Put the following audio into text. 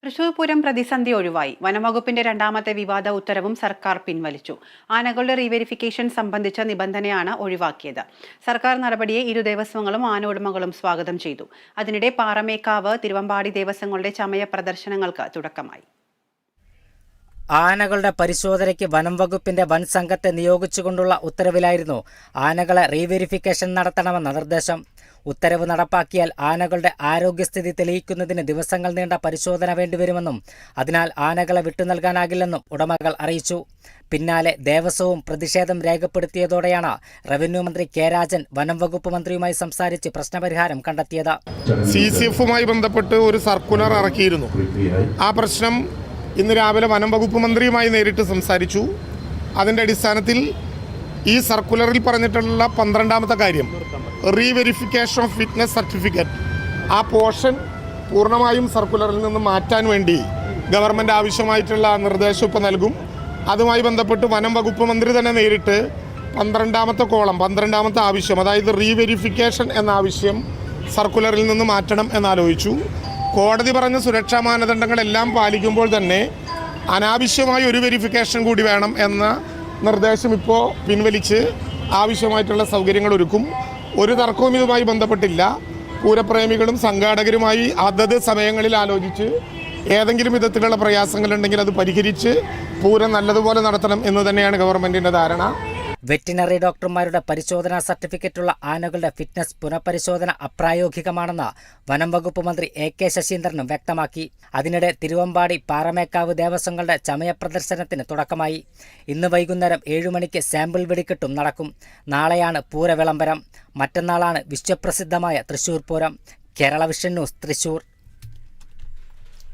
തൃശൂർ പൂരം പ്രതിസന്ധി ഒഴിവായി. വനംവകുപ്പിന്റെ രണ്ടാമത്തെ വിവാദ ഉത്തരവും സർക്കാർ പിൻവലിച്ചു. ആനകളുടെ റീവെരിഫിക്കേഷൻ സംബന്ധിച്ച നിബന്ധനയാണ് ഒഴിവാക്കിയത്. സർക്കാർ നടപടിയെ ഇരു ദേവസ്വങ്ങളും ആന ഉടമകളും സ്വാഗതം ചെയ്തു. അതിനിടെ പാറമേക്കാവ്, തിരുവമ്പാടി ദേവസ്വങ്ങളുടെ ചമയ പ്രദർശനങ്ങൾക്ക് തുടക്കമായി. ആനകളുടെ പരിശോധനയ്ക്ക് വനം വകുപ്പിന്റെ വൻ സംഘത്തെ നിയോഗിച്ചുകൊണ്ടുള്ള ഉത്തരവിലായിരുന്നു ആനകളെ റീവെരിഫിക്കേഷൻ നടത്തണമെന്ന നിർദ്ദേശം. ഉത്തരവ് നടപ്പാക്കിയാൽ ആനകളുടെ ആരോഗ്യസ്ഥിതി തെളിയിക്കുന്നതിന് ദിവസങ്ങൾ നീണ്ട പരിശോധന വേണ്ടിവരുമെന്നും അതിനാൽ ആനകളെ വിട്ടുനൽകാനാകില്ലെന്നും ഉടമകൾ അറിയിച്ചു. പിന്നാലെ ദേവസ്വവും പ്രതിഷേധം രേഖപ്പെടുത്തിയതോടെയാണ് റവന്യൂ മന്ത്രി കെ രാജൻ വനം വകുപ്പ് മന്ത്രിയുമായി സംസാരിച്ച് പ്രശ്നപരിഹാരം കണ്ടെത്തിയത്. CCF-മായി ബന്ധപ്പെട്ട് ഒരു സർക്കുലർ ഇറക്കിയിരുന്നു. ആ പ്രശ്നം ഇന്ന് രാവിലെ വനം വകുപ്പ് മന്ത്രിയുമായി നേരിട്ട് സംസാരിച്ചു. അതിൻ്റെ അടിസ്ഥാനത്തിൽ ഈ സർക്കുലറിൽ പറഞ്ഞിട്ടുള്ള 12ാമത്തെ കാര്യം, റീവെരിഫിക്കേഷൻ ഓഫ് ഫിറ്റ്നസ് സർട്ടിഫിക്കറ്റ്, ആ പോർഷൻ പൂർണ്ണമായും സർക്കുലറിൽ നിന്ന് മാറ്റാൻ വേണ്ടി ഗവൺമെൻറ് ആവശ്യമായിട്ടുള്ള നിർദ്ദേശം ഇപ്പോൾ നൽകും. അതുമായി ബന്ധപ്പെട്ട് വനം വകുപ്പ് മന്ത്രി തന്നെ നേരിട്ട് 12ാമത്തെ ആവശ്യം, അതായത് റീവെരിഫിക്കേഷൻ എന്ന ആവശ്യം സർക്കുലറിൽ നിന്ന് മാറ്റണം എന്നാലോചിച്ചു. കോടതി പറഞ്ഞ സുരക്ഷാ മാനദണ്ഡങ്ങളെല്ലാം പാലിക്കുമ്പോൾ തന്നെ അനാവശ്യമായ ഒരു വെരിഫിക്കേഷൻ കൂടി വേണം എന്ന നിർദ്ദേശം ഇപ്പോൾ പിൻവലിച്ച് ആവശ്യമായിട്ടുള്ള സൗകര്യങ്ങൾ ഒരുക്കും. ഒരു തർക്കവും ഇതുമായി ബന്ധപ്പെട്ടില്ല. പൂരപ്രേമികളും സംഘാടകരുമായി അതത് സമയങ്ങളിൽ ആലോചിച്ച് ഏതെങ്കിലും വിധത്തിലുള്ള പ്രയാസങ്ങളുണ്ടെങ്കിൽ അത് പരിഹരിച്ച് പൂരം നല്ലതുപോലെ നടത്തണം എന്ന് തന്നെയാണ് ഗവൺമെൻറ്റിൻ്റെ ധാരണ. വെറ്റിനറി ഡോക്ടർമാരുടെ പരിശോധനാ സർട്ടിഫിക്കറ്റുള്ള ആനകളുടെ ഫിറ്റ്നസ് പുനഃപരിശോധന അപ്രായോഗികമാണെന്ന് വനം വകുപ്പ് മന്ത്രി AK ശശീന്ദ്രനും വ്യക്തമാക്കി. അതിനിടെ തിരുവമ്പാടി, പാറമേക്കാവ് ദേവസ്വങ്ങളുടെ ചമയ പ്രദർശനത്തിന് തുടക്കമായി. ഇന്ന് വൈകുന്നേരം 7 മണിക്ക് സാമ്പിൾ വെടിക്കെട്ടും നടക്കും. നാളെയാണ് പൂരവിളംബരം. മറ്റന്നാളാണ് വിശ്വപ്രസിദ്ധമായ തൃശൂർ പൂരം. Kerala vision news, Thrissur.